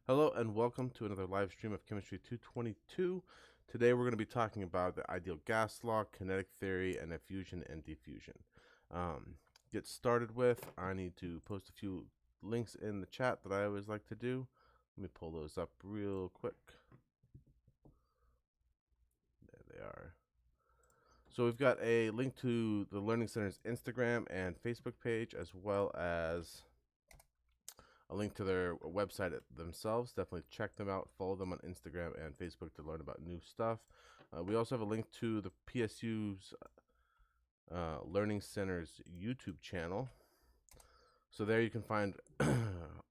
Hello and welcome to another live stream of Chemistry 222. Today we're going to be talking about the ideal gas law, kinetic theory, and effusion and diffusion. Get started with, I need to post a few links in the chat that I always like to do. Let me pull those up real quick. There they are. So we've got a link to the Learning Center's Instagram and Facebook page, as well as a link to their website themselves. Definitely check them out. Follow them on Instagram and Facebook to learn about new stuff. We also have a link to the PSU's Learning Center's YouTube channel. So there you can find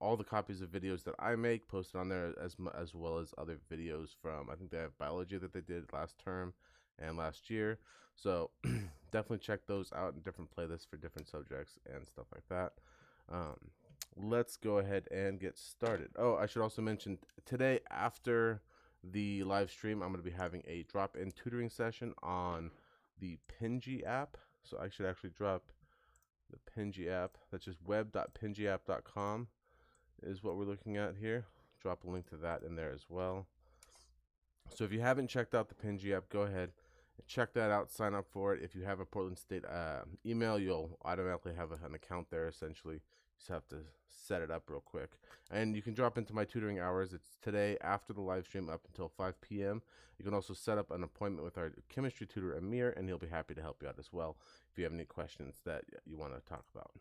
all the copies of videos that I make posted on there, as well as other videos from, I think they have biology that they did last term and last year. So definitely check those out in different playlists for different subjects and stuff like that. Let's go ahead and get started. Oh, I should also mention today after the live stream, I'm going to be having a drop-in tutoring session on the Pingy app. So I should actually drop the Pingy app. That's just web.pingyapp.com is what we're looking at here. Drop a link to that in there as well. So if you haven't checked out the Pingy app, go ahead and check that out. Sign up for it. If you have a Portland State email, you'll automatically have an account there essentially. You just have to set it up real quick. And you can drop into my tutoring hours. It's today after the live stream up until 5 p.m. You can also set up an appointment with our chemistry tutor, Amir, and he'll be happy to help you out as well if you have any questions that you want to talk about.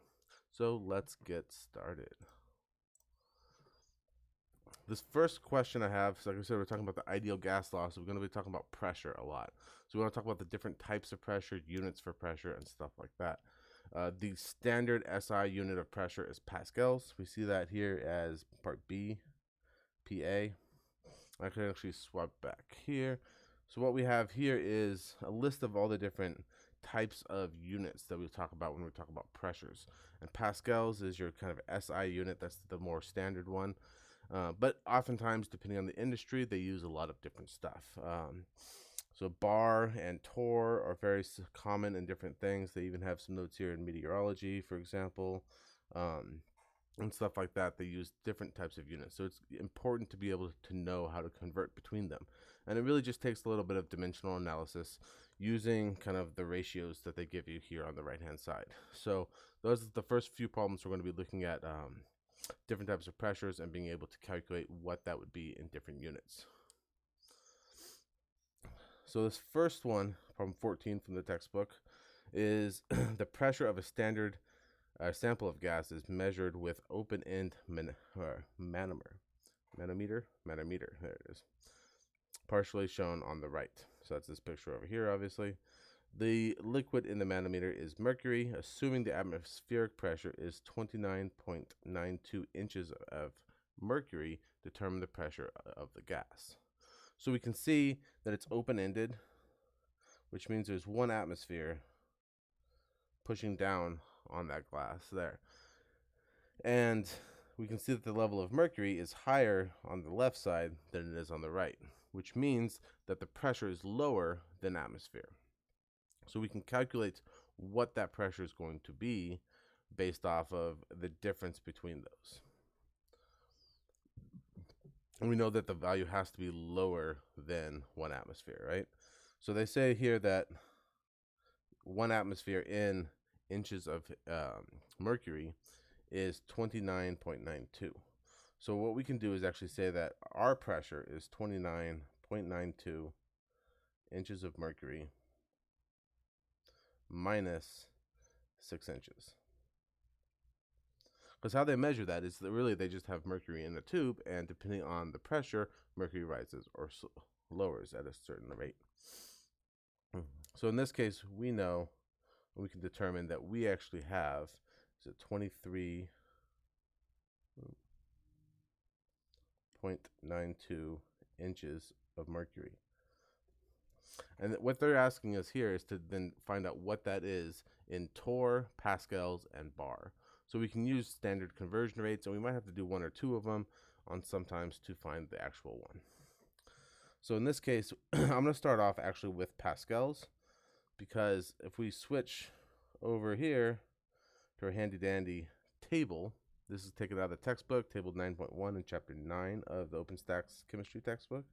So let's get started. This first question I have, so like I said, we're talking about the ideal gas law, so we're going to be talking about pressure a lot. So we want to talk about the different types of pressure, units for pressure, and stuff like that. The standard SI unit of pressure is pascals. We see that here as part B, PA. I can actually swap back here. So what we have here is a list of all the different types of units that we talk about when we talk about pressures. And pascals is your kind of SI unit. That's the more standard one. But oftentimes, depending on the industry, they use a lot of different stuff. So bar and torr are very common in different things. They even have some notes here in meteorology, for example, and stuff like that. They use different types of units. So it's important to be able to know how to convert between them. And it really just takes a little bit of dimensional analysis using kind of the ratios that they give you here on the right-hand side. So those are the first few problems we're going to be looking at. Different types of pressures and being able to calculate what that would be in different units. So this first one, problem 14 from the textbook, is the pressure of a standard sample of gas is measured with open-end manometer. Manometer, there it is. Partially shown on the right. So that's this picture over here, obviously. The liquid in the manometer is mercury, assuming the atmospheric pressure is 29.92 inches of mercury. Determine the pressure of the gas. So we can see that it's open-ended, which means there's one atmosphere pushing down on that glass there. And we can see that the level of mercury is higher on the left side than it is on the right, which means that the pressure is lower than atmosphere. So we can calculate what that pressure is going to be based off of the difference between those. And we know that the value has to be lower than 1 atmosphere, right? So they say here that 1 atmosphere in inches of mercury is 29.92. So what we can do is actually say that our pressure is 29.92 inches of mercury minus 6 inches. Because how they measure that is that really they just have mercury in the tube, and depending on the pressure, mercury rises or lowers at a certain rate. So in this case, we know, we can determine that we actually have, is it 23.92 inches of mercury. And what they're asking us here is to then find out what that is in torr, pascals, and bar. So we can use standard conversion rates, and we might have to do 1 or 2 of them on sometimes to find the actual one. So in this case, I'm going to start off actually with pascals, because if we switch over here to our handy dandy table, This is taken out of the textbook, table 9.1 in chapter 9 of the OpenStax chemistry textbook.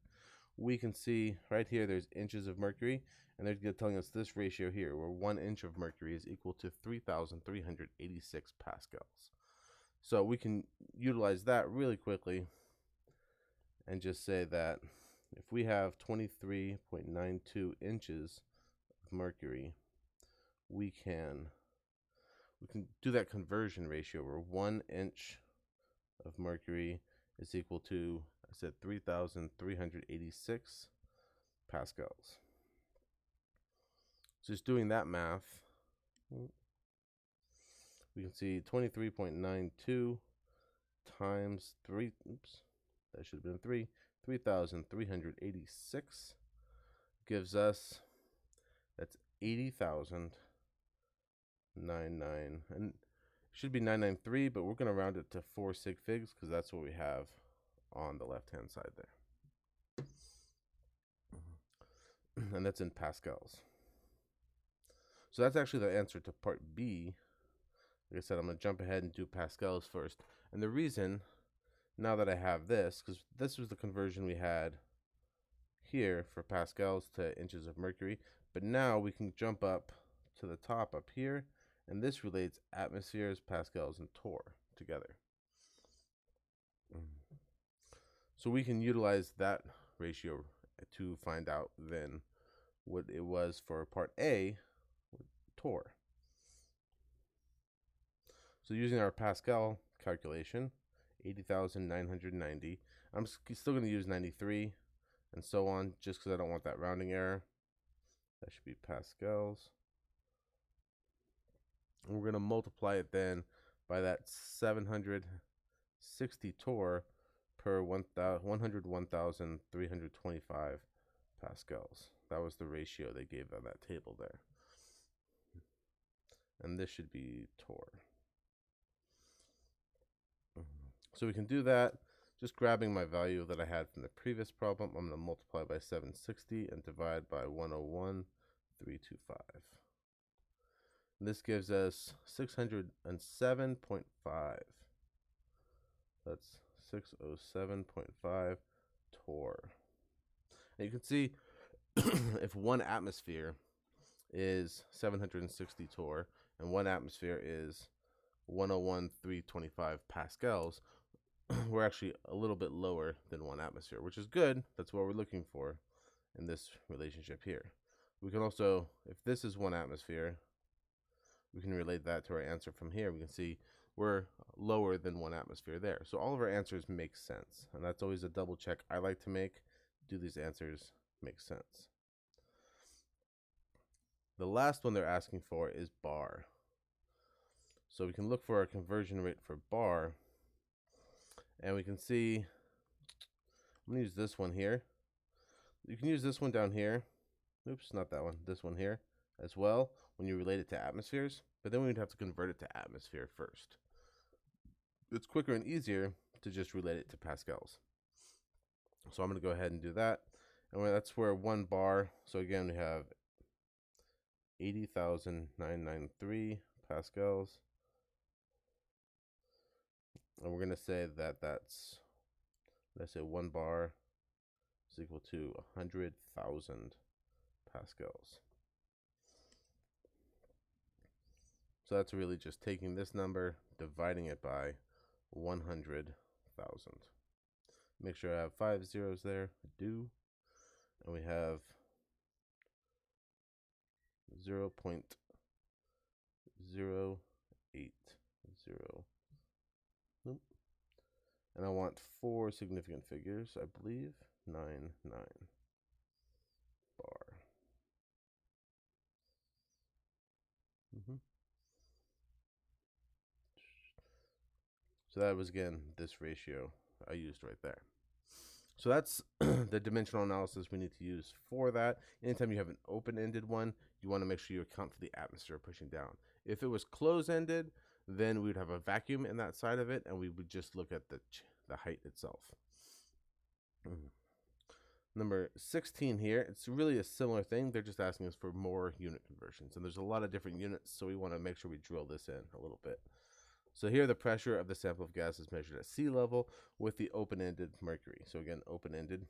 We can see right here there's inches of mercury, and they're telling us this ratio here, where 1 inch of mercury is equal to 3,386 pascals. So we can utilize that really quickly and just say that if we have 23.92 inches of mercury, we can do that conversion ratio where 1 inch of mercury is equal to, I said, 3,386 pascals. So just doing that math, we can see 23.92 times 3, that should have been 3,386 gives us, that's 80,099, and it should be 993, but we're going to round it to 4 sig figs because that's what we have on the left hand side there. And that's in pascals. So that's actually the answer to part B. Like I said, I'm going to jump ahead and do pascals first. And the reason, now that I have this, because this was the conversion we had here for pascals to inches of mercury, but now we can jump up to the top up here, and this relates atmospheres, pascals, and torr together. So we can utilize that ratio to find out then what it was for part A, torr. So using our Pascal calculation, 80,990, I'm still going to use 93 and so on, just because I don't want that rounding error. That should be pascals. And we're going to multiply it then by that 760 torr per 101,325 pascals. That was the ratio they gave on that table there. And this should be torr. So we can do that just grabbing my value that I had from the previous problem. I'm going to multiply by 760 and divide by 101,325. And this gives us 607.5. That's 607.5 torr. And you can see if 1 atmosphere is 760 torr and 1 atmosphere is 101,325 pascals, we're actually a little bit lower than 1 atmosphere, which is good. That's what we're looking for in this relationship here. We can also, if this is 1 atmosphere, we can relate that to our answer from here. We can see we're lower than 1 atmosphere there. So all of our answers make sense, and that's always a double check I like to make. Do these answers make sense? The last one they're asking for is bar. So we can look for a conversion rate for bar, and we can see, I'm going to use this one here. You can use this one down here. Oops, not that one. This one here as well when you relate it to atmospheres, but then we'd have to convert it to atmosphere first. It's quicker and easier to just relate it to pascals. So I'm going to go ahead and do that. And that's where 1 bar, so again we have 80,993 pascals. And we're going to say that that's, let's say 1 bar is equal to 100,000 pascals. So that's really just taking this number, dividing it by 100,000. Make sure I have 5 zeros there. I do. And we have 0.0880. Nope. And I want 4 significant figures, I believe. 99 bar. So that was, again, this ratio I used right there. So that's the dimensional analysis we need to use for that. Anytime you have an open-ended one, you want to make sure you account for the atmosphere pushing down. If it was closed-ended, then we would have a vacuum in that side of it, and we would just look at the height itself. Number 16 here, it's really a similar thing. They're just asking us for more unit conversions, and there's a lot of different units, so we want to make sure we drill this in a little bit. So here the pressure of the sample of gas is measured at sea level with the open-ended mercury. So again, open-ended.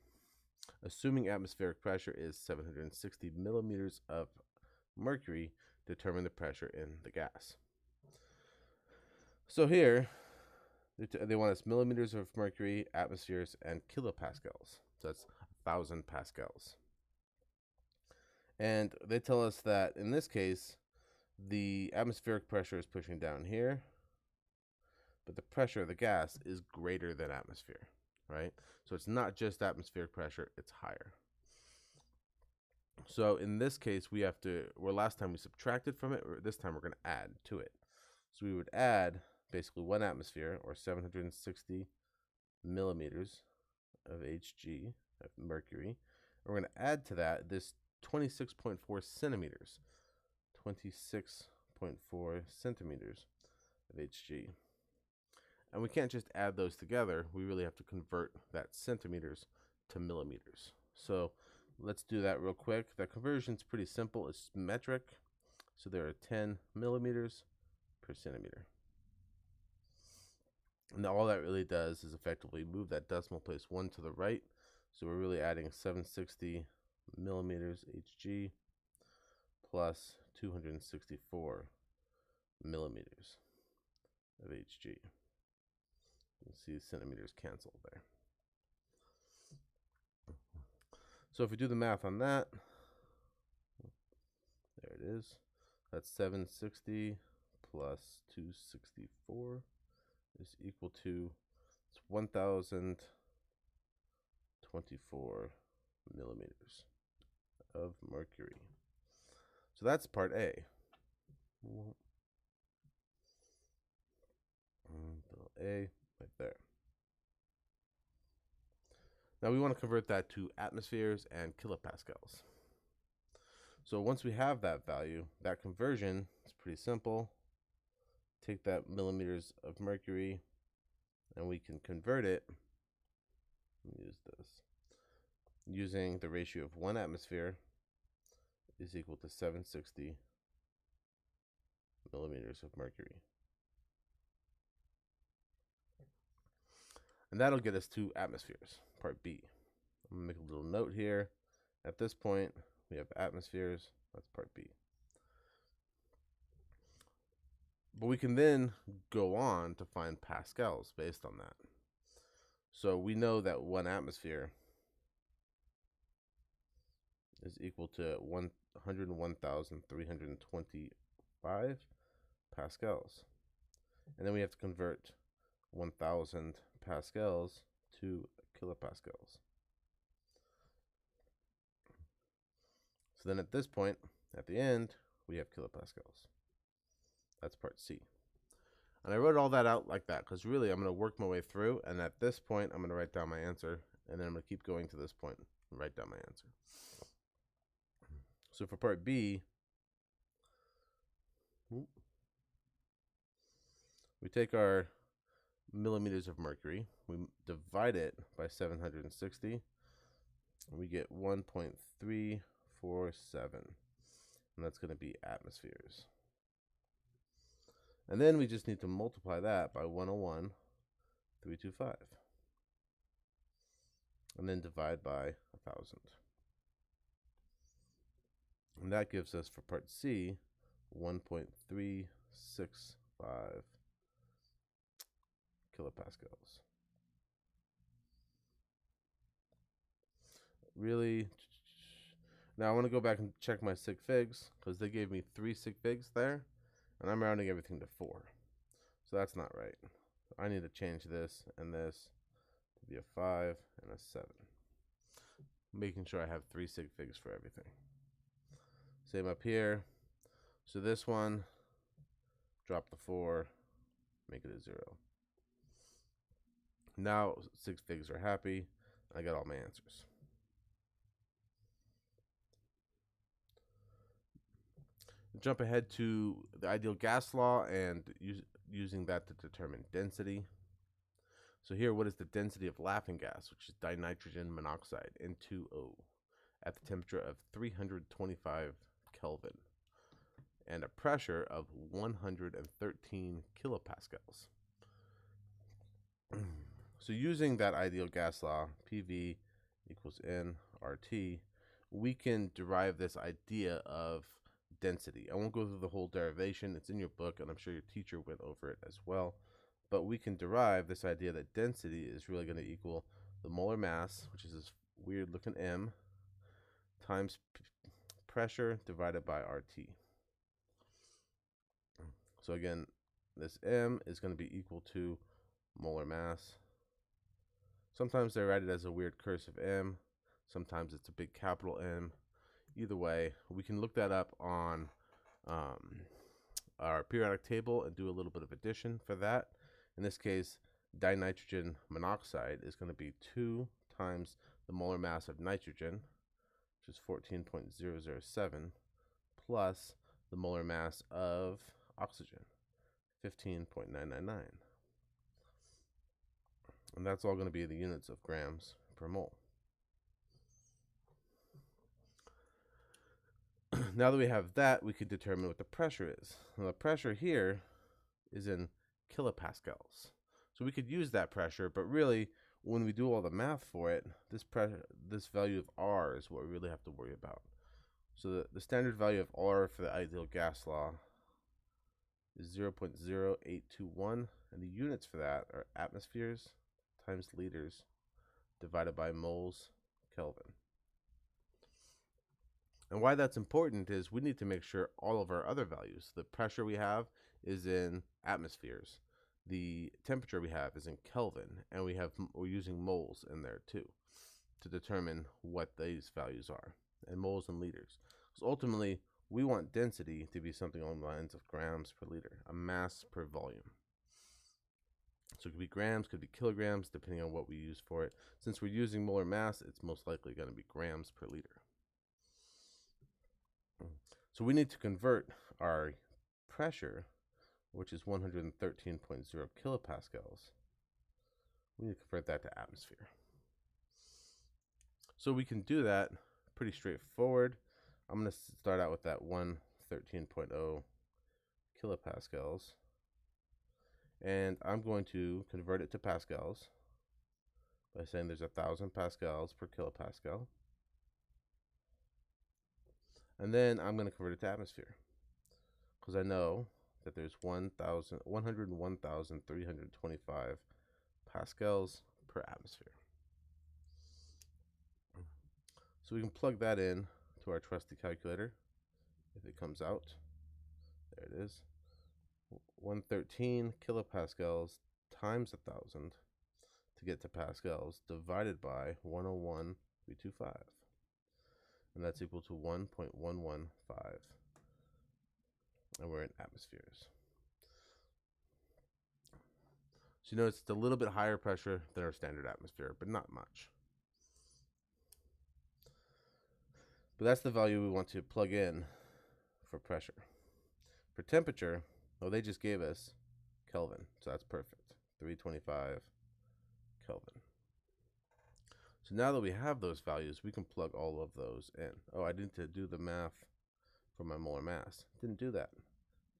Assuming atmospheric pressure is 760 millimeters of mercury, determine the pressure in the gas. So here, they want us millimeters of mercury, atmospheres, and kilopascals. So that's 1,000 pascals. And they tell us that in this case, the atmospheric pressure is pushing down here, but the pressure of the gas is greater than atmosphere, right? So it's not just atmospheric pressure, it's higher. So in this case, we have to, well, last time we subtracted from it, or this time we're going to add to it. So we would add basically 1 atmosphere, or 760 millimeters of Hg, of mercury. We're going to add to that this 26.4 centimeters, 26.4 centimeters of Hg. And we can't just add those together. We really have to convert that centimeters to millimeters. So let's do that real quick. That conversion is pretty simple. It's metric. So there are 10 millimeters per centimeter. And all that really does is effectively move that decimal place 1 to the right. So we're really adding 760 millimeters Hg plus 264 millimeters of Hg. You see centimeters canceled there. So if we do the math on that, there it is. That's 760 plus 264 is equal to 1,024 millimeters of mercury. So that's part A. Little A right there. Now we want to convert that to atmospheres and kilopascals. So once we have that value, that conversion is pretty simple. Take that millimeters of mercury and we can convert it. Use this. Using the ratio of 1 atmosphere is equal to 760 millimeters of mercury. And that'll get us to atmospheres, part B. I'm going to make a little note here. At this point, we have atmospheres. That's part B. But we can then go on to find pascals based on that. So we know that 1 atmosphere is equal to 101,325 pascals. And then we have to convert 1,000 pascals to kilopascals. So then at this point, at the end, we have kilopascals. That's part C. And I wrote all that out like that because really I'm going to work my way through, and at this point I'm going to write down my answer, and then I'm going to keep going to this point and write down my answer. So for part B, we take our millimeters of mercury, we divide it by 760, and we get 1.347, and that's going to be atmospheres. And then we just need to multiply that by 101,325, and then divide by 1,000. And that gives us, for part C, 1.365 kilopascals. Really? Now I want to go back and check my sig figs, because they gave me 3 sig figs there, and I'm rounding everything to 4. So that's not right. I need to change this and this to be a 5 and a 7. Making sure I have 3 sig figs for everything. Same up here. So this one, drop the 4, make it a 0. Now sig figs are happy. I got all my answers. Jump ahead to the ideal gas law and using that to determine density. So here, what is the density of laughing gas, which is dinitrogen monoxide, N2O, at the temperature of 325 Kelvin? and a pressure of 113 kilopascals. So using that ideal gas law, PV equals nRT, we can derive this idea of density. I won't go through the whole derivation. It's in your book, and I'm sure your teacher went over it as well. But we can derive this idea that density is really going to equal the molar mass, which is this weird looking M, times pressure divided by RT. So again, this M is going to be equal to molar mass. Sometimes they write it as a weird cursive M. Sometimes it's a big capital M. Either way, we can look that up on our periodic table and do a little bit of addition for that. In this case, dinitrogen monoxide is going to be 2 times the molar mass of nitrogen, which is 14.007, plus the molar mass of oxygen, 15.999. And that's all going to be the units of grams per mole. Now that we have that, we can determine what the pressure is. Now, the pressure here is in kilopascals. So we could use that pressure, but really, when we do all the math for it, this value of R is what we really have to worry about. So the standard value of R for the ideal gas law is 0.0821, and the units for that are atmospheres times liters divided by moles Kelvin. And why that's important is we need to make sure all of our other values, the pressure we have is in atmospheres, the temperature we have is in Kelvin, and we're using moles in there too to determine what these values are, and moles and liters. Because ultimately, we want density to be something along the lines of grams per liter, a mass per volume. So it could be grams, could be kilograms, depending on what we use for it. Since we're using molar mass, it's most likely going to be grams per liter. So we need to convert our pressure, which is 113.0 kilopascals. We need to convert that to atmosphere. So we can do that pretty straightforward. I'm going to start out with that 113.0 kilopascals. And I'm going to convert it to pascals by saying there's 1,000 pascals per kilopascal. And then I'm going to convert it to atmosphere, because I know that there's 101,325 pascals per atmosphere. So we can plug that in to our trusty calculator. If it comes out, there it is. 113 kilopascals times 1,000 to get to pascals divided by 101,325. And that's equal to 1.115. And we're in atmospheres. So you notice it's a little bit higher pressure than our standard atmosphere, but not much. But that's the value we want to plug in for pressure. For temperature, well, they just gave us Kelvin, so that's perfect. 325 Kelvin. So now that we have those values, we can plug all of those in. Oh, I need to do the math for my molar mass. Didn't do that.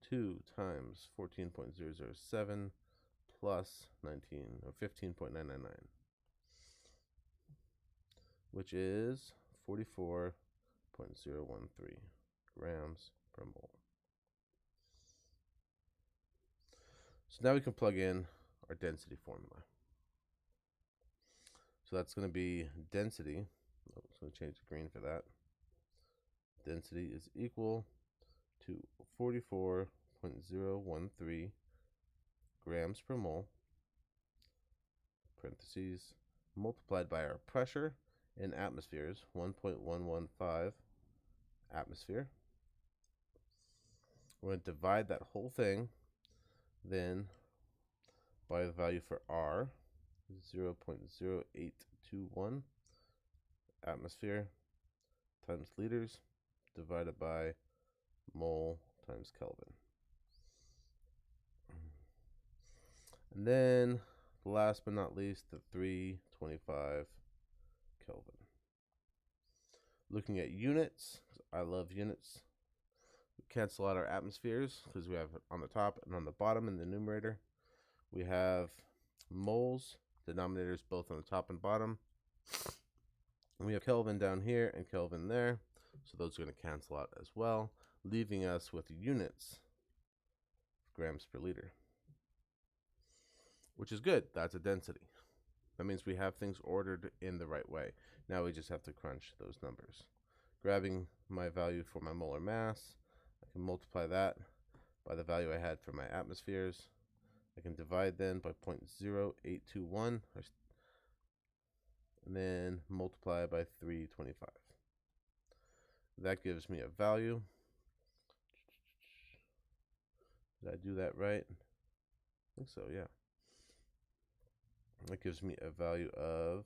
2 times 14.007 plus 19, or 15.999, which is 44.013 grams per mole. So now we can plug in our density formula. So that's going to be density. Oh, I'm going to change the green for that. Density is equal to 44.013 grams per mole, parentheses, multiplied by our pressure in atmospheres, 1.115 atmosphere. We're going to divide that whole thing then by the value for R, 0.0821 atmosphere times liters divided by mole times Kelvin. And then last but not least, the 325 Kelvin. Looking at units, I love units. cancel out our atmospheres because we have it on the top and on the bottom in the numerator. We have moles, denominators both on the top and bottom. And we have Kelvin down here and Kelvin there. So those are going to cancel out as well, leaving us with units, grams per liter, which is good. That's a density. That means we have things ordered in the right way. Now we just have to crunch those numbers. Grabbing my value for my molar mass, I can multiply that by the value I had for my atmospheres. I can divide then by 0.0821 and then multiply by 325. That gives me a value. Did I do that right? I think so, yeah. That gives me a value of,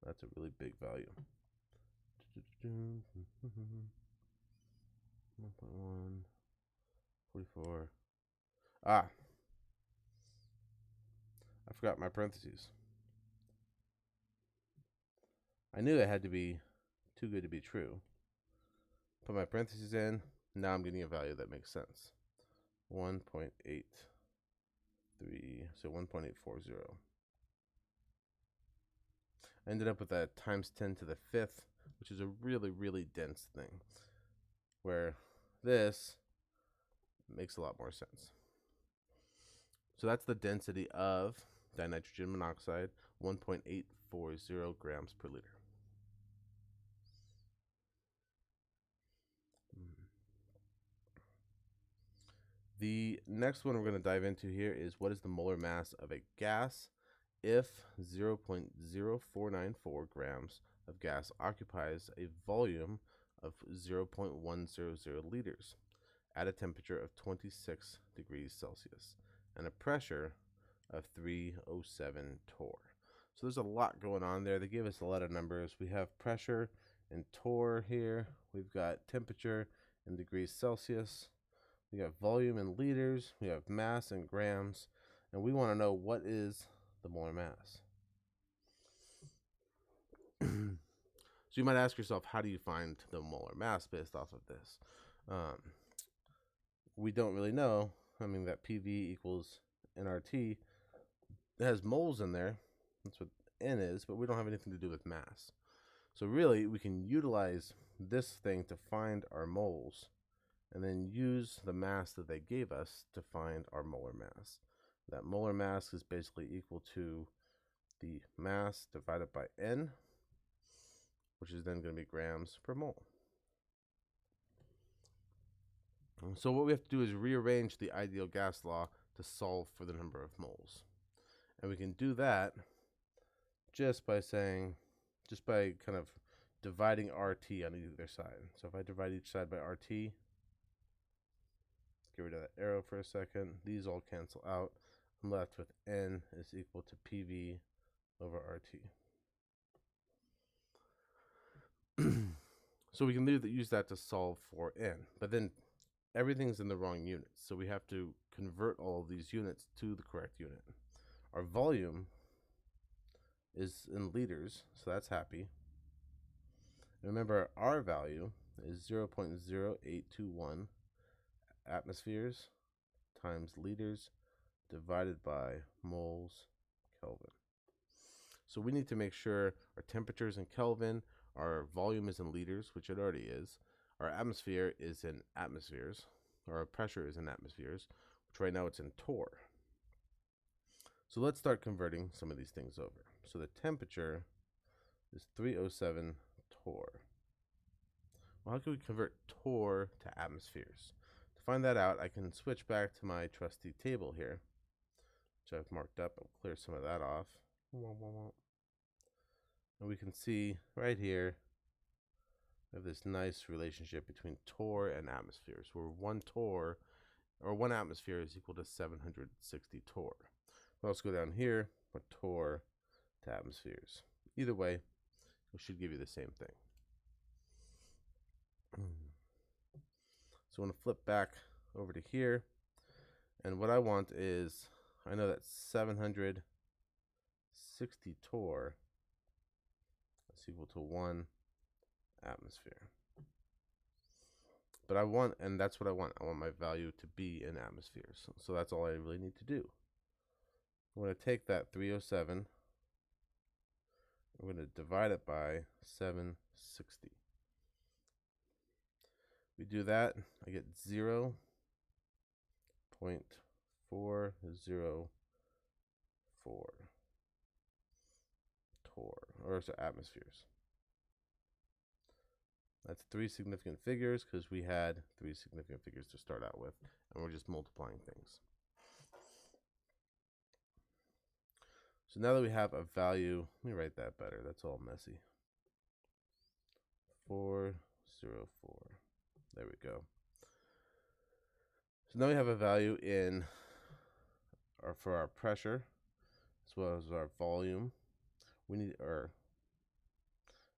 that's a really big value. 1.1, 44. Ah, I forgot my parentheses. I knew it had to be too good to be true. Put my parentheses in. Now I'm getting a value that makes sense. 1.83, so 1.840. I ended up with a times 10 to the 5th, which is a really, really dense thing, where this makes a lot more sense. So that's the density of dinitrogen monoxide, 1.840 grams per liter. The next one we're going to dive into here is what is the molar mass of a gas if 0.0494 grams of gas occupies a volume of 0.100 liters at a temperature of 26 degrees Celsius and a pressure of 307 torr. So there's a lot going on there. They gave us a lot of numbers. We have pressure and torr here. We've got temperature in degrees Celsius. We got volume in liters. We have mass in grams. And we want to know what is the molar mass. So you might ask yourself, how do you find the molar mass based off of this? We don't really know. I mean, that PV equals nRT. It has moles in there. That's what N is, but we don't have anything to do with mass. So really, we can utilize this thing to find our moles and then use the mass that they gave us to find our molar mass. That molar mass is basically equal to the mass divided by N, which is then going to be grams per mole. So what we have to do is rearrange the ideal gas law to solve for the number of moles. And we can do that just by kind of dividing RT on either side. So if I divide each side by RT, get rid of that arrow for a second, these all cancel out. I'm left with N is equal to PV over RT. So we can use that to solve for N, but then everything's in the wrong units. So we have to convert all of these units to the correct unit. Our volume is in liters, so that's happy. Remember, our value is 0.0821 atmospheres times liters divided by moles Kelvin. So we need to make sure our temperature is in Kelvin, our volume is in liters, which it already is, our atmosphere is in atmospheres, or our pressure is in atmospheres, which right now it's in torr. So let's start converting some of these things over. So the temperature is 307 torr. Well, how can we convert torr to atmospheres? To find that out, I can switch back to my trusty table here, which I've marked up. I'll clear some of that off. And we can see right here, we have this nice relationship between torr and atmospheres, where 1 torr, or 1 atmosphere is equal to 760 torr. We'll also go down here, put torr to atmospheres. Either way, it should give you the same thing. So I'm going to flip back over to here, and what I want is, I know that 760 torr is equal to 1 atmosphere. But I want, and that's what I want. I want my value to be in atmospheres. So that's all I really need to do. I'm going to take that 307. I'm going to divide it by 760. We do that, I get 0.404 atmospheres. That's 3 significant figures because we had 3 significant figures to start out with, and we're just multiplying things. So now that we have a value, let me write that better. That's all messy. 404. There we go. So now we have a value in for our pressure as well as our volume. We need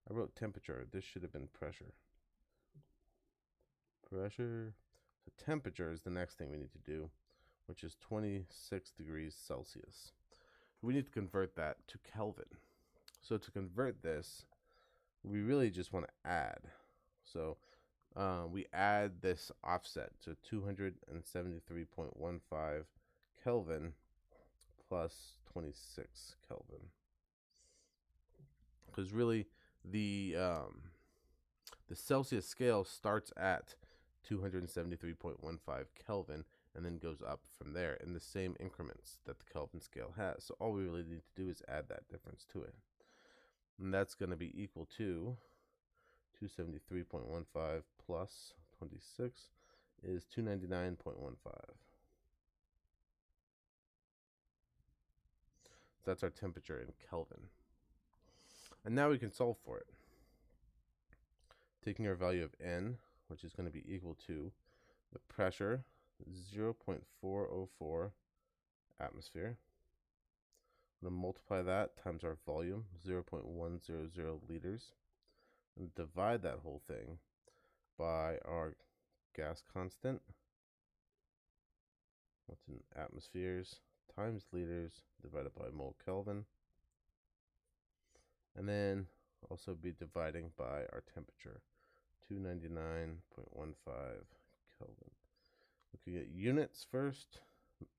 I wrote temperature. This should have been pressure. Pressure. So temperature is the next thing we need to do, which is 26 degrees Celsius. We need to convert that to Kelvin. So to convert this, we really just want to add. So we add this offset to 273.15 Kelvin plus 26 Kelvin. Because really the Celsius scale starts at 273.15 Kelvin and then goes up from there in the same increments that the Kelvin scale has. So all we really need to do is add that difference to it. And that's going to be equal to 273.15 plus 26 is 299.15. So that's our temperature in Kelvin. And now we can solve for it. Taking our value of N, which is going to be equal to the pressure, 0.404 atmosphere. I'm going to multiply that times our volume, 0.100 liters, and divide that whole thing by our gas constant, what's in atmospheres, times liters, divided by mole Kelvin. And then also be dividing by our temperature, 299.15 Kelvin. We can get units first.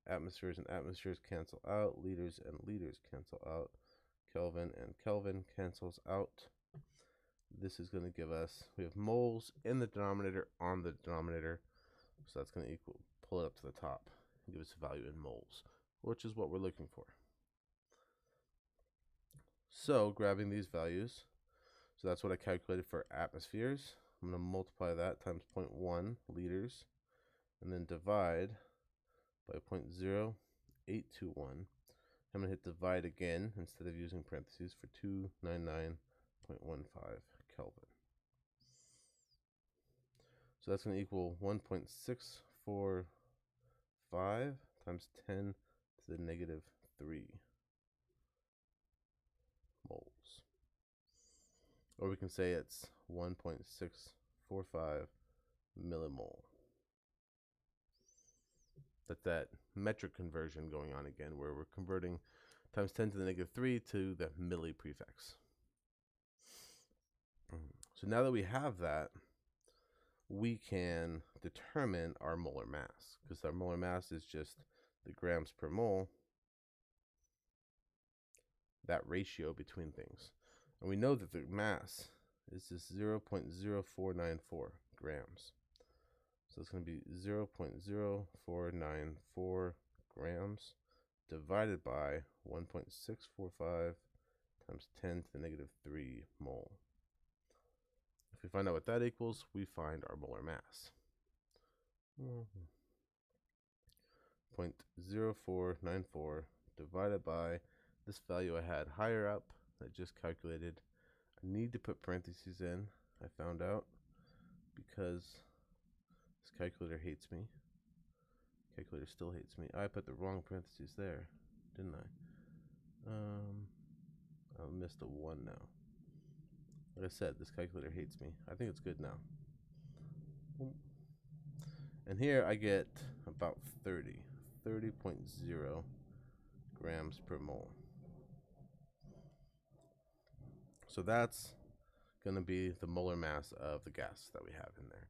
Atmospheres and atmospheres cancel out. Liters and liters cancel out. Kelvin and Kelvin cancels out. This is going to give us, we have moles in the denominator on the denominator. So that's going to equal, pull it up to the top and give us a value in moles, which is what we're looking for. So grabbing these values, so that's what I calculated for atmospheres. I'm going to multiply that times 0.1 liters and then divide by 0.0821. I'm going to hit divide again instead of using parentheses for 299.15 Kelvin. So that's going to equal 1.645 times 10 to the negative 3 moles. Or we can say it's 1.645 millimole. That's that metric conversion going on again, where we're converting times 10 to the negative 3 to the milli prefix. So now that we have that, we can determine our molar mass, because our molar mass is just the grams per mole, that ratio between things. And we know that the mass is just 0.0494 grams. So it's going to be 0.0494 grams divided by 1.645 times 10 to the negative 3 mole. If we find out what that equals, we find our molar mass. 0.0494 divided by this value I had higher up, I just calculated. I need to put parentheses in, I found out, because this calculator hates me. Calculator still hates me. I put the wrong parentheses there, didn't I? I missed a 1 now. Like I said, this calculator hates me. I think it's good now. And here I get about 30.0 grams per mole. So that's going to be the molar mass of the gas that we have in there.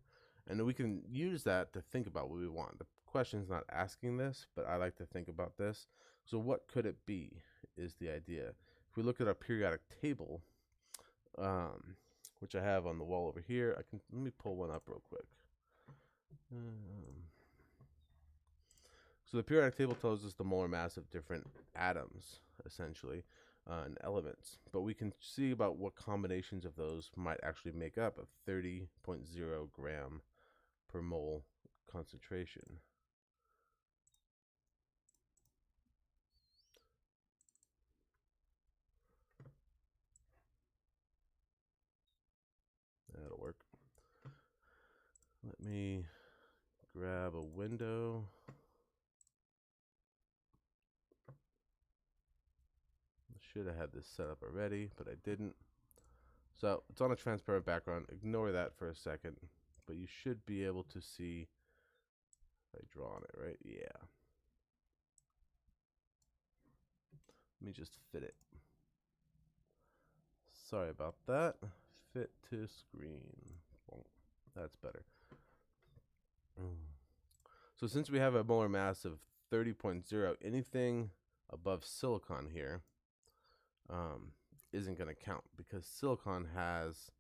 And we can use that to think about what we want. The question's not asking this, but I like to think about this. So what could it be is the idea. If we look at our periodic table, which I have on the wall over here, let me pull one up real quick. So the periodic table tells us the molar mass of different atoms, essentially, and elements. But we can see about what combinations of those might actually make up a 30.0 gram per mole concentration. That'll work. Let me grab a window. Should have had this set up already, but I didn't. So it's on a transparent background. Ignore that for a second, but you should be able to see. If I draw on it, right? Yeah. Let me just fit it. Sorry about that. Fit to screen. That's better. So since we have a molar mass of 30.0, anything above silicon here isn't going to count because silicon has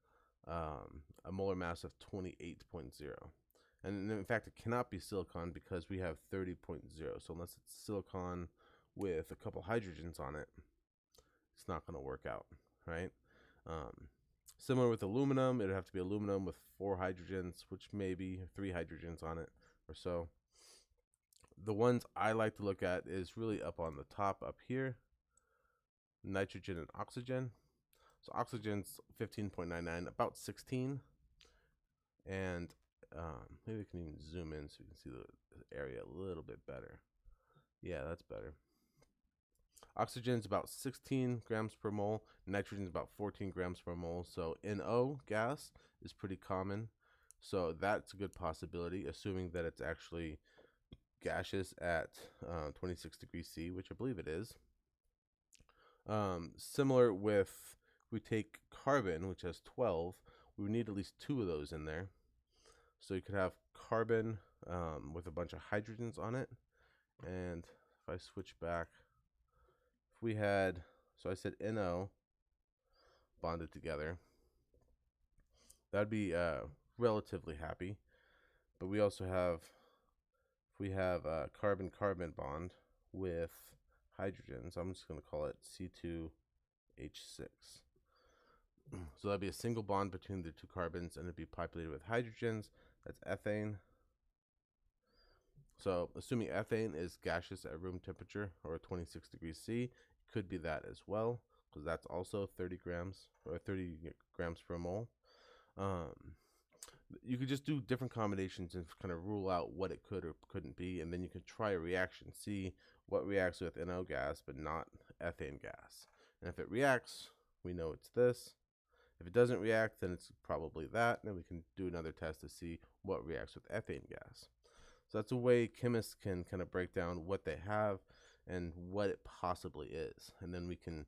a molar mass of 28.0. And in fact, it cannot be silicon because we have 30.0. So unless it's silicon with a couple hydrogens on it, it's not going to work out, right? Similar with aluminum, it would have to be aluminum with 4 hydrogens, which may be 3 hydrogens on it or so. The ones I like to look at is really up on the top up here, nitrogen and oxygen. So oxygen's 15.99, about 16. And maybe we can even zoom in so you can see the area a little bit better. Yeah, that's better. Oxygen is about 16 grams per mole. Nitrogen is about 14 grams per mole. So NO gas is pretty common. So that's a good possibility, assuming that it's actually gaseous at 26 degrees C, which I believe it is. Similar with, if we take carbon, which has 12, we would need at least 2 of those in there. So you could have carbon with a bunch of hydrogens on it. And if I switch back, if we had, so I said NO bonded together, that'd be relatively happy. But we also have, if we have a carbon-carbon bond with hydrogens, I'm just going to call it C2H6. So that'd be a single bond between the 2 carbons, and it'd be populated with hydrogens. That's ethane. So assuming ethane is gaseous at room temperature or 26 degrees C, it could be that as well, because that's also 30 grams or 30 grams per mole. You could just do different combinations and kind of rule out what it could or couldn't be, and then you can try a reaction, see what reacts with NO gas but not ethane gas. And if it reacts, we know it's this. If it doesn't react, then it's probably that. And then we can do another test to see what reacts with ethane gas. So that's a way chemists can kind of break down what they have and what it possibly is. And then we can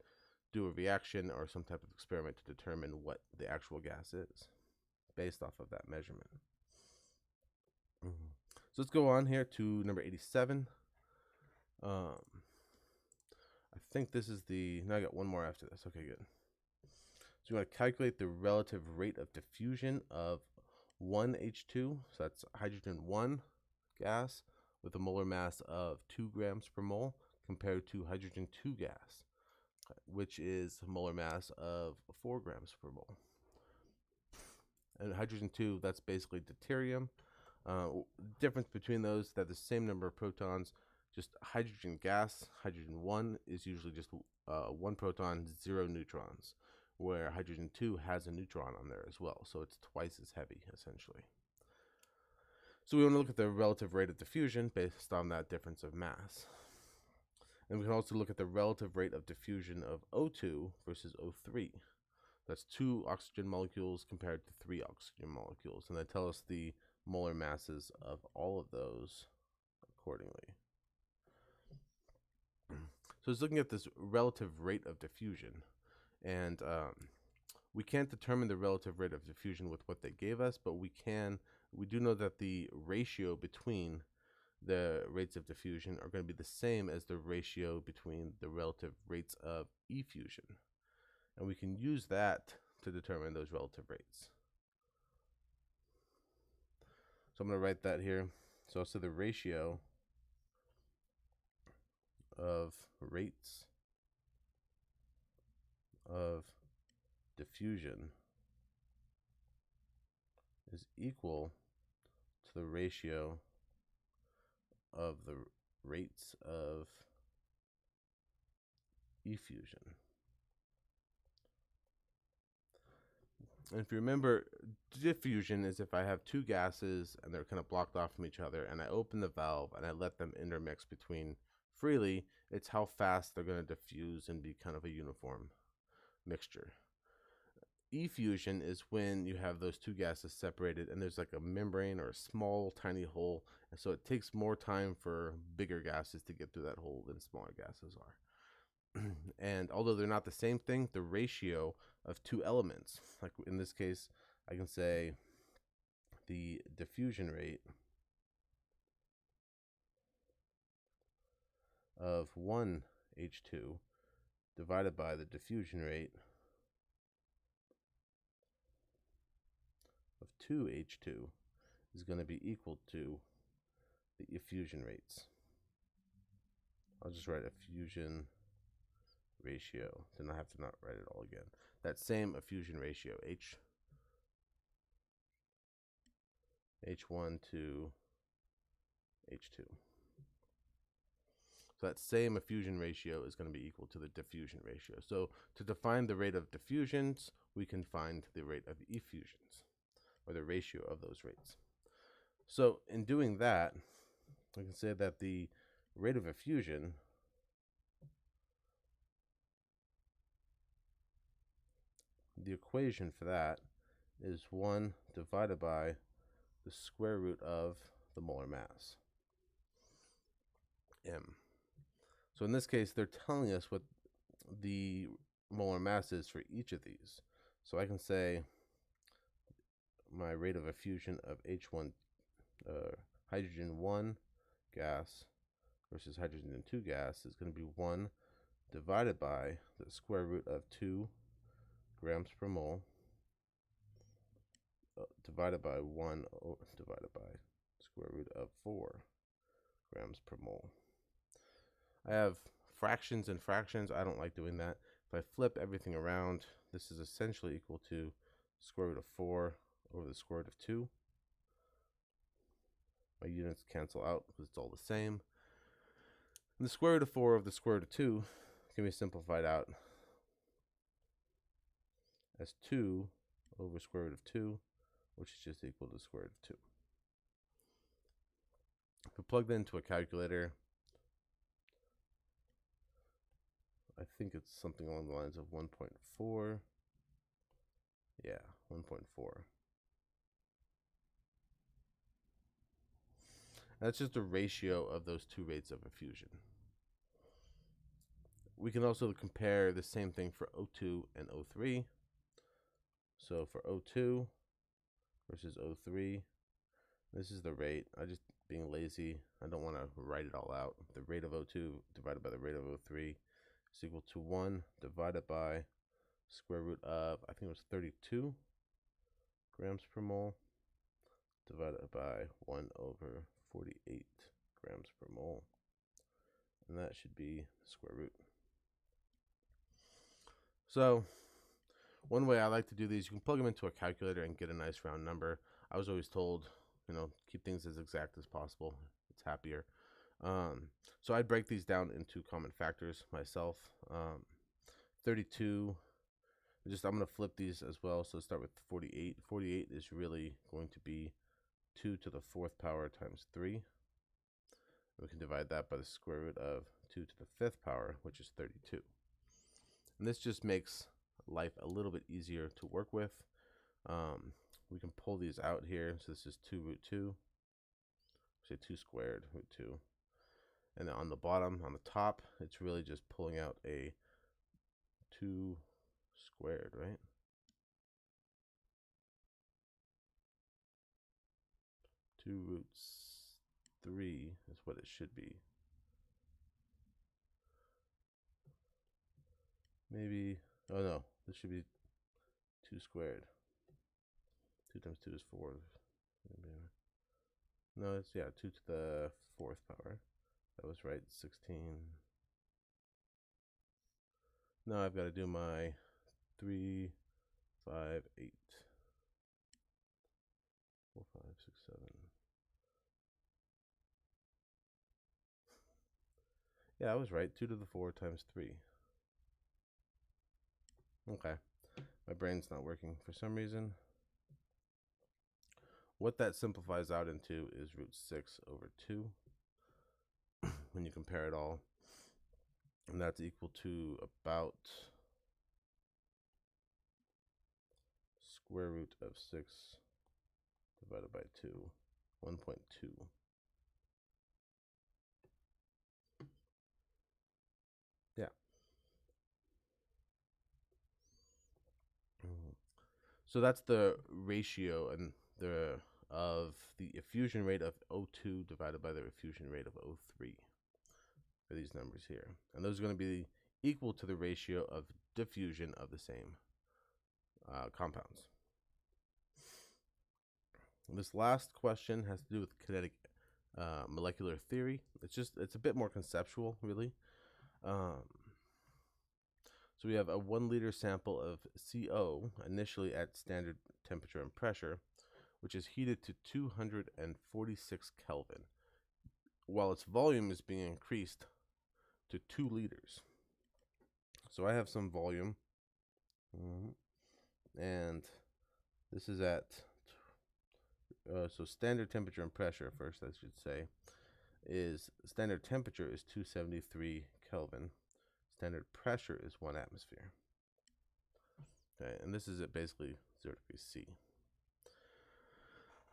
do a reaction or some type of experiment to determine what the actual gas is based off of that measurement. So let's go on here to number 87. I think this is the, no, I got one more after this. Okay, good. So you want to calculate the relative rate of diffusion of 1H2, so that's hydrogen 1 gas with a molar mass of 2 grams per mole compared to hydrogen 2 gas, which is a molar mass of 4 grams per mole. And hydrogen 2, that's basically deuterium. Difference between those, they have the same number of protons, just hydrogen gas. Hydrogen 1 is usually just 1 proton, 0 neutrons, where hydrogen 2 has a neutron on there as well, so it's twice as heavy, essentially. So we want to look at the relative rate of diffusion based on that difference of mass. And we can also look at the relative rate of diffusion of O2 versus O3. That's 2 oxygen molecules compared to 3 oxygen molecules, and they tell us the molar masses of all of those accordingly. So it's looking at this relative rate of diffusion. And we can't determine the relative rate of diffusion with what they gave us, but we can we do know that the ratio between the rates of diffusion are going to be the same as the ratio between the relative rates of effusion. And we can use that to determine those relative rates. So I'm going to write that here. So I'll say the ratio of rates of diffusion is equal to the ratio of the rates of effusion. And if you remember, diffusion is if I have two gases and they're kind of blocked off from each other, and I open the valve and I let them intermix between freely, it's how fast they're going to diffuse and be kind of a uniform mixture. Effusion is when you have those two gases separated and there's like a membrane or a small tiny hole, and so it takes more time for bigger gases to get through that hole than smaller gases are. And although they're not the same thing, the ratio of two elements, like in this case, I can say the diffusion rate of 1 H2 divided by the diffusion rate of 2 H2 is going to be equal to the effusion rates. I'll just write effusion ratio, then I have to not write it all again. That same effusion ratio, H1 to H2. So that same effusion ratio is going to be equal to the diffusion ratio. So to define the rate of diffusions, we can find the rate of effusions, or the ratio of those rates. So in doing that, we can say that the rate of effusion the equation for that is 1 divided by the square root of the molar mass, m. So in this case, they're telling us what the molar mass is for each of these. So I can say my rate of effusion of H1, hydrogen 1 gas versus hydrogen 2 gas is going to be 1 divided by the square root of 2 grams per mole divided by 1 divided by square root of 4 grams per mole. I have fractions and fractions. I don't like doing that. If I flip everything around, this is essentially equal to square root of 4 over the square root of 2. My units cancel out because it's all the same. And the square root of 4 over the square root of 2 can be simplified out as 2 over square root of 2, which is just equal to the square root of 2. If we plug that into a calculator, I think it's something along the lines of 1.4. Yeah, 1.4. That's just a ratio of those two rates of effusion. We can also compare the same thing for O2 and O3. So for O2 versus O3, this is the rate. I just being lazy, I don't want to write it all out. The rate of O2 divided by the rate of O3 is equal to 1 divided by square root of, I think it was 32 grams per mole divided by 1 over 48 grams per mole. And that should be the square root. So one way I like to do these, you can plug them into a calculator and get a nice round number. I was always told, keep things as exact as possible. It's happier. So I'd break these down into common factors myself. 32, I'm going to flip these as well. So start with 48. 48 is really going to be 2 to the 4th power times 3. We can divide that by the square root of 2 to the 5th power, which is 32. And this just makes life a little bit easier to work with. We can pull these out here. So this is 2 root 2. Say 2 squared root 2. And then on the bottom, on the top, it's really just pulling out a 2 squared, right? 2 root 3 is what it should be. Maybe, oh no, this should be 2 squared. 2 times 2 is 4. No, it's, yeah, 2 to the 4th power. That was right, 16. Now I've got to do my 3, 5, 8. 4, 5, 6, 7. Yeah, I was right. 2 to the 4 times 3. Okay. My brain's not working for some reason. What that simplifies out into is root 6 over 2 when you compare it all. And that's equal to about square root of 6 divided by 2, 1.2. Yeah. So that's the ratio and of the effusion rate of O2 divided by the effusion rate of O3 for these numbers here. And those are going to be equal to the ratio of diffusion of the same compounds. This last question has to do with kinetic molecular theory. It's a bit more conceptual, really. So we have a 1 liter sample of CO initially at standard temperature and pressure, which is heated to 246 Kelvin, while its volume is being increased to 2 liters. So I have some volume, and this is at, so standard temperature and pressure first, I should say, is standard temperature is 273 Kelvin. Standard pressure is 1 atmosphere. Okay, and this is at basically 0 degrees C.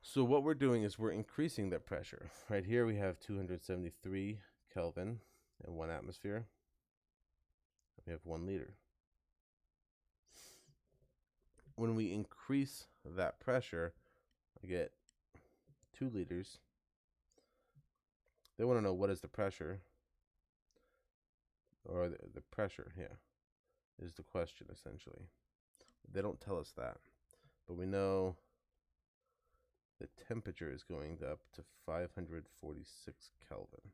So what we're doing is we're increasing the pressure. Right here we have 273 Kelvin and 1 atmosphere. We have 1 liter. When we increase that pressure, I get 2 liters. They want to know what is the pressure, or the pressure, yeah, is the question essentially. They don't tell us that, but we know the temperature is going up to 546 Kelvin.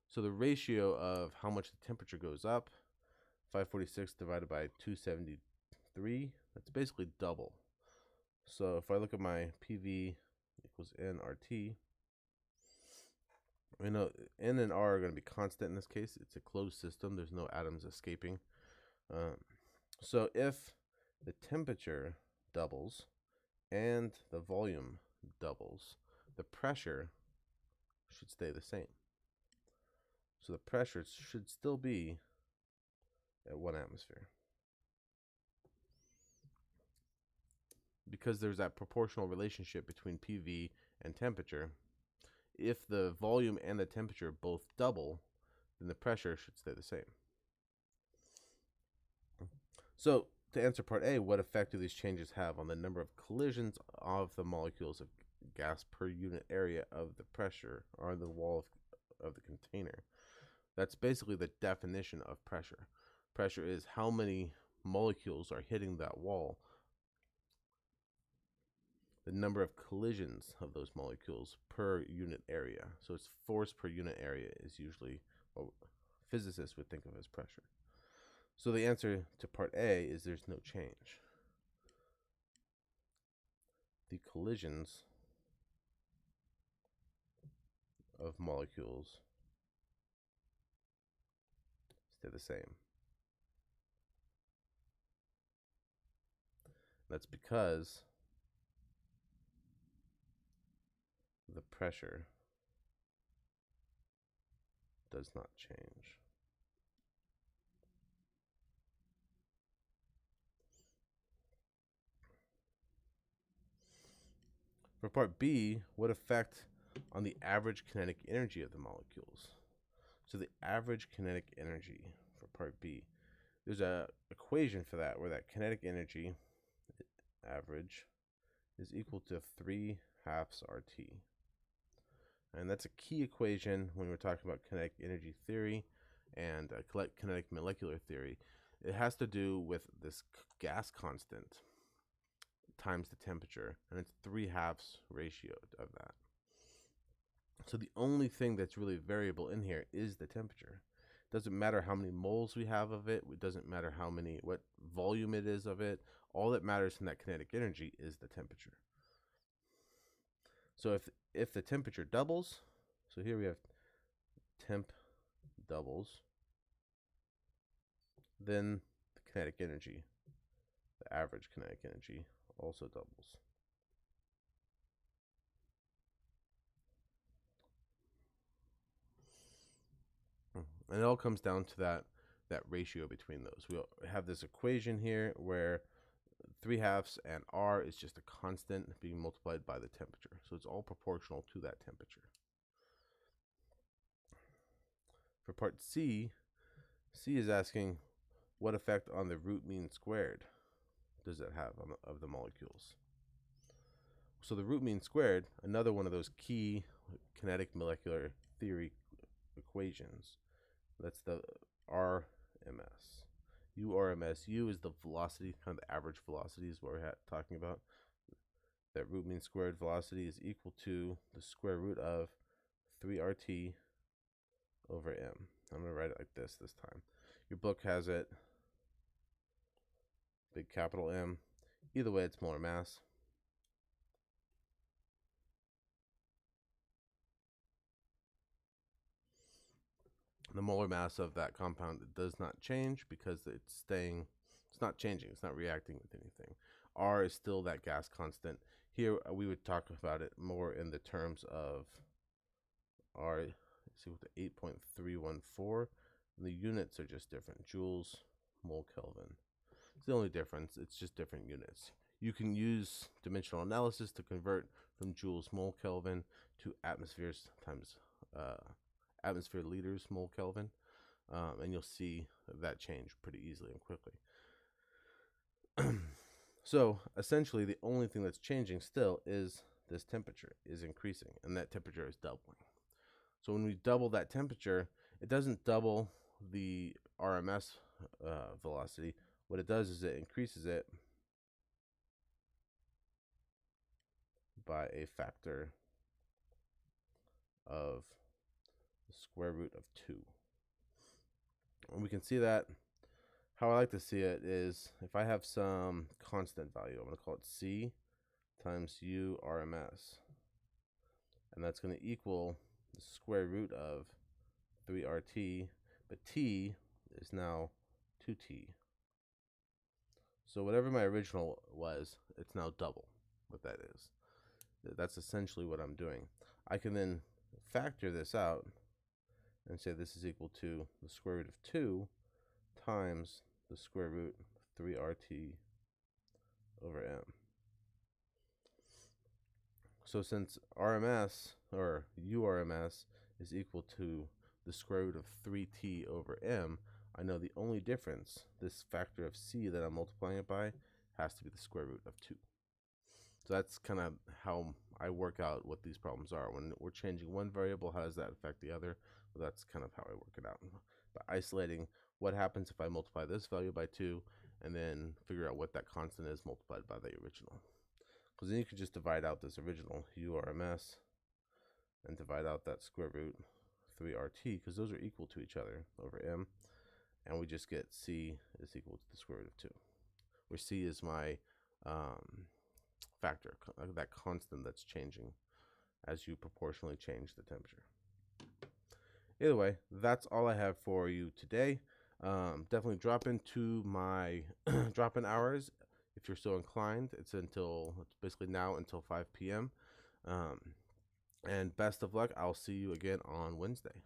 So the ratio of how much the temperature goes up, 546 divided by 273, that's basically double. So if I look at my PV equals nRT, we know N and R are going to be constant in this case. It's a closed system. There's no atoms escaping. So if the temperature doubles and the volume doubles, the pressure should stay the same. So the pressure should still be at 1 atmosphere. Because there's that proportional relationship between PV and temperature, if the volume and the temperature both double, then the pressure should stay the same. So to answer part A, what effect do these changes have on the number of collisions of the molecules of gas per unit area of the pressure or the wall of the container? That's basically the definition of pressure. Pressure is how many molecules are hitting that wall. The number of collisions of those molecules per unit area. So it's force per unit area is usually what physicists would think of as pressure. So the answer to part A is there's no change. The collisions of molecules stay the same. That's because the pressure does not change. For part B, what effect on the average kinetic energy of the molecules? So the average kinetic energy for part B, there's a equation for that where that kinetic energy average is equal to 3 halves RT. And that's a key equation when we're talking about kinetic energy theory and kinetic molecular theory. It has to do with this gas constant times the temperature, and it's 3/2 ratio of that. So the only thing that's really variable in here is the temperature. It doesn't matter how many moles we have of it. It doesn't matter what volume it is of it. All that matters in that kinetic energy is the temperature. So if the temperature doubles, so here we have temp doubles, then the kinetic energy, the average kinetic energy, also doubles. And it all comes down to that ratio between those. We have this equation here where 3/2 and R is just a constant being multiplied by the temperature. So it's all proportional to that temperature. For part C is asking what effect on the root mean squared does it have of the molecules. So the root mean squared, another one of those key kinetic molecular theory equations. That's the RMS. URMS. U is the velocity, kind of the average velocity is what we're talking about. That root mean squared velocity is equal to the square root of 3RT over M. I'm going to write it like this time. Your book has it, big capital M. Either way, it's molar mass. The molar mass of that compound does not change because it's not changing, it's not reacting with anything. R is still that gas constant. Here we would talk about it more in the terms of R is equal to 8.314. The units are just different. Joules, mole, Kelvin. It's the only difference. It's just different units. You can use dimensional analysis to convert from joules, mole, Kelvin to atmospheres times atmosphere liters, mole, Kelvin, and you'll see that change pretty easily and quickly. So essentially the only thing that's changing still is this temperature is increasing, and that temperature is doubling. So when we double that temperature, it doesn't double the RMS velocity. What it does is it increases it by a factor of the square root of 2. And we can see that, how I like to see it is if I have some constant value, I'm going to call it C times U RMS. And that's going to equal the square root of 3RT, but T is now 2T. So whatever my original was, it's now double what that is. That's essentially what I'm doing. I can then factor this out and say this is equal to the square root of 2 times the square root of 3RT over M. So since RMS, or URMS, is equal to the square root of 3T over M, I know the only difference, this factor of C that I'm multiplying it by, has to be the square root of 2. So that's kind of how I work out what these problems are. When we're changing one variable, how does that affect the other? Well, that's kind of how I work it out. By isolating what happens if I multiply this value by 2, and then figure out what that constant is multiplied by the original. Because then you can just divide out this original URMS and divide out that square root 3RT, because those are equal to each other over M. And we just get C is equal to the square root of 2, where C is my factor, that constant that's changing as you proportionally change the temperature. Either way, that's all I have for you today. Definitely drop into my drop-in hours if you're so inclined. It's basically now until 5 p.m. And best of luck. I'll see you again on Wednesday.